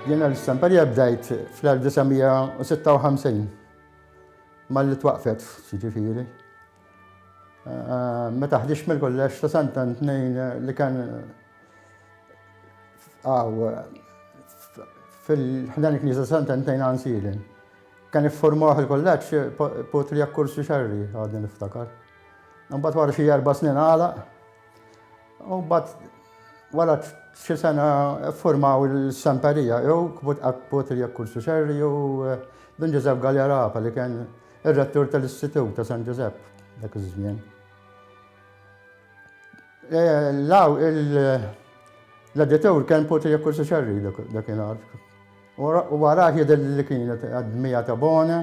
Jiena l-istamperija bdejt fl-1956 mal-li twaqfet, ġifieri. Meta ħdix mill-kollex ta' Sant'Antnejn li kien fil-ħdan il-Knisja Sant'Antnejn Ansilin. Kien iffurmaw il-kolleġġ Potrija Kursu Xerri għadni niftakar. Mbagħad wara xi 4 snin għalaq, u mbagħad wara xi sena iffurmaw il-Samperija jew Potrija Kursu Xerri jew Don Giuseppe Galjarapa li kien ir-rettur tal-Istitut ta' San Giuseppe dak iż-żmien. L-editur kien Potrija Kursu Xerri dakinhar. U wara jidher li kienet għadmija ta' bona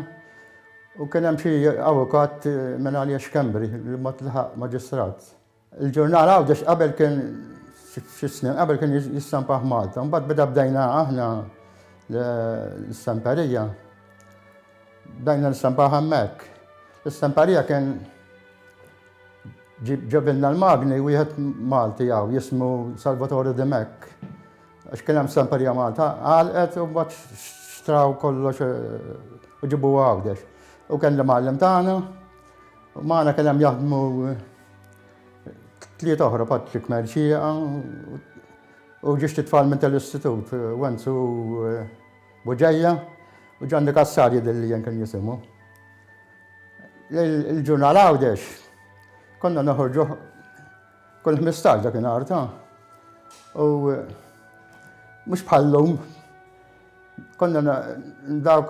u kien hemm xi avukat minn għalija x'Kembri li ma tlaħaq maġistrat. Il-ġurnal Għawdex qabel kien xi snin qabel kien jissampaħ Malta, mbagħad beda bdejna aħna l-istamperija. Bdejna nistampaħ hemmhekk. L-istamperija kien ġabilna l-magni wieħed Malti jismu Salvatore De Mek. Għax kien hemm stamperija Malta għalqet u mbagħad xtraw kollox u ġibu Għawdex. U kien l-mgħallem tagħna u magħna kien hemm jaħdmu 3 oħra Patrik Merċija u ġiex titfal minn tal-istitut Wenzu Buġejja u Gianni Kassarji li jien kien jisimhu. Il-ġurnal Għawdex konna noħorġu kull 15 dakinhar ta' u mhux bħallum konna dawk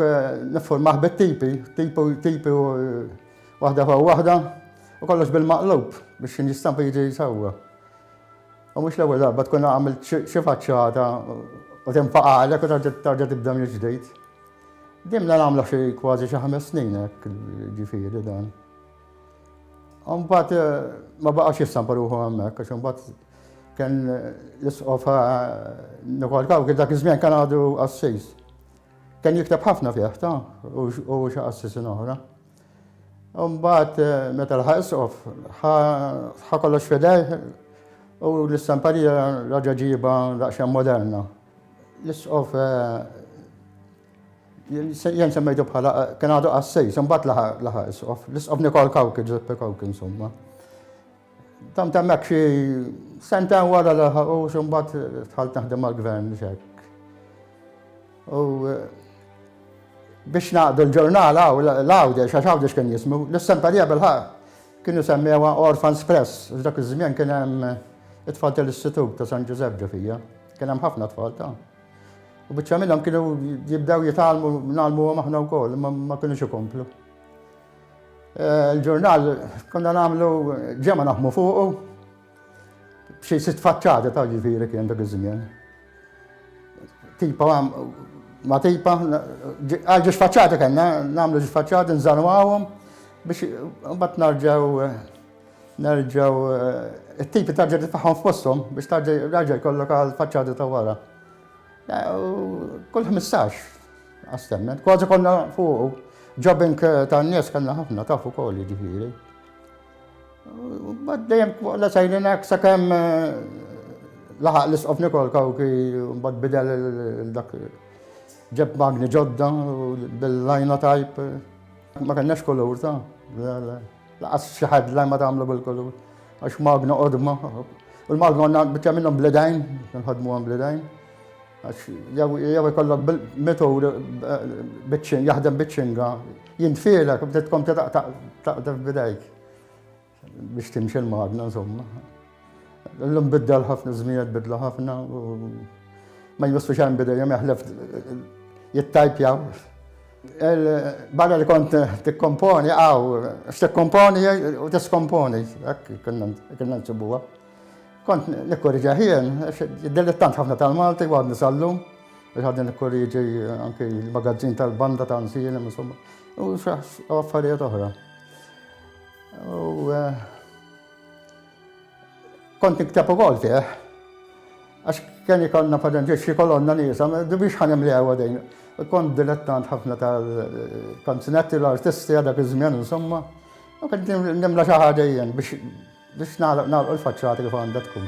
niffurmaħ bit-tipi waħda fuq waħda u kollox bil-maqlub biex jistampa jiġi jsawwa. U mhux l-ewwel darba tkun għamilt xi faċċata u tinfaqalek u tarġa' tibda minn ġdid. Dimna nagħmlu xi kważi xi 5 snin hekk ġifieri dan. U mbagħad ma baqgħax jistampa ruħu hemmhekk għax imbagħad kien l-isqof Nikol Kawkil dak iż-żmien kien għadu assis. Kien jikteb ħafna fih ta' u xi assisi oħra. U mbagħad meta laħaq isqof ħa kollox fidejh u l-istamperija raġa' ġiba daqsxejn moderna. L-isqof jien semmejtu bħala kien għadu assis, imbagħad laħaq isqof. L-isqof Nikol Kawkil, Giuseppe Kawkil insomma. Tam temmek xi sentejn wara laħaq u mbagħad dħalt naħdem mal-gvern x'hekk. U biex naqdu l-ġurnal l-Għawdex, għax Għawdex kien jismu, l-istamperija bil-ħaq kienu semmewha Orphans Press, dak iż-żmien kien hemm it-tfal tal-Istitut ta' San Giuseppe ġifija, kien hemm ħafna tfal ta'. U biċċa minnhom kienu jibdew jitgħallmu nagħlmuhom aħna wkoll, ma kinux ikomplu. Il-ġurnal konna nagħmlu ġemma naħdmu fuqu b'xi 6 faċċati ta' ġifieri kien dak iż-żmien. Tipa ma tipa, għal ġiex faċċati kellna, nagħmlu ġiex faċċati nżarmawhom biex mbagħad nerġgħu it-tipi tarġa' titfaħħom f'posthom biex tarġa' jkollok għal faċċati ta' wara. Kull 15 għastemmen, kważi konna fuqu. Jobbing tan-nies kellna ħafna taf ukoll jiġifieri. Mbagħad dejjem waqla sejrin hekk sakemm laħaq l-isqof Nikol Kawkil u mbagħad bidel dak ġeb magni ġodda bil-linotype. Ma kenniex kulur ta' laqas xi ħadd ma tagħmlu bil-kulur għax magna qodma. U l-magna għandna biċċa minnhom bledajn, nħadmuhom bledajn. Għax jew ikollok bil-metur jaħdem biċċinga, jintfielek bdiet tkom taqtaq f'bidejk biex timxi l-magna insomma. Illum biddel ħafna żmien bidla ħafna u ma jwissfux hemm bidejja meħlef jittajpjaw. Barra li kont tikkomponi x'tikkomponi u tiskomponi, hekk kellna nsibuha. Kont nikkorriġa ħien, dilettant ħafna tal-Malti u għadni sal-lum, biex għadni nikkorriġi anke l-magazzin tal-banda ta' Ansilin, insomma, u affarijiet oħra. Kont nikteb ukoll fih, għax kien ikollna pereżempju xi kolonna niesa, biex ħanimliha għadejn. Kont dilettant ħafna tal-kanzunetti l-artisti dak iż-żmien insomma, u kont nimla xi ħaġa jien biex nagħlqu l-faċċati kif għandha tkun.